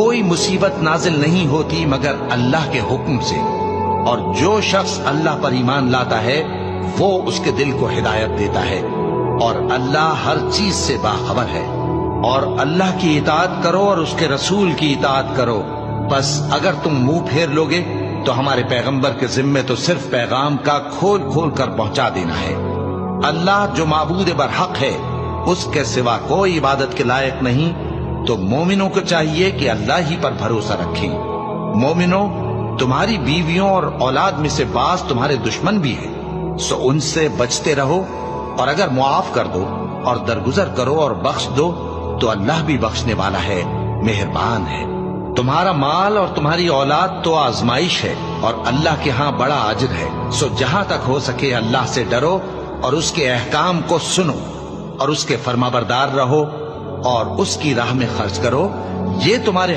کوئی مصیبت نازل نہیں ہوتی مگر اللہ کے حکم سے، اور جو شخص اللہ پر ایمان لاتا ہے وہ اس کے دل کو ہدایت دیتا ہے، اور اللہ ہر چیز سے باخبر ہے۔ اور اللہ کی اطاعت کرو اور اس کے رسول کی اطاعت کرو، بس اگر تم منہ پھیر لوگے تو ہمارے پیغمبر کے ذمے تو صرف پیغام کا کھول کھول کر پہنچا دینا ہے۔ اللہ جو معبود برحق ہے، اس کے سوا کوئی عبادت کے لائق نہیں، تو مومنوں کو چاہیے کہ اللہ ہی پر بھروسہ رکھیں۔ مومنوں، تمہاری بیویوں اور اولاد میں سے بعض تمہارے دشمن بھی ہیں، سو ان سے بچتے رہو، اور اگر معاف کر دو اور درگزر کرو اور بخش دو تو اللہ بھی بخشنے والا ہے، مہربان ہے۔ تمہارا مال اور تمہاری اولاد تو آزمائش ہے، اور اللہ کے ہاں بڑا اجر ہے، سو جہاں تک ہو سکے اللہ سے ڈرو اور اس کے احکام کو سنو اور اس کے فرمانبردار رہو اور اس کی راہ میں خرچ کرو، یہ تمہارے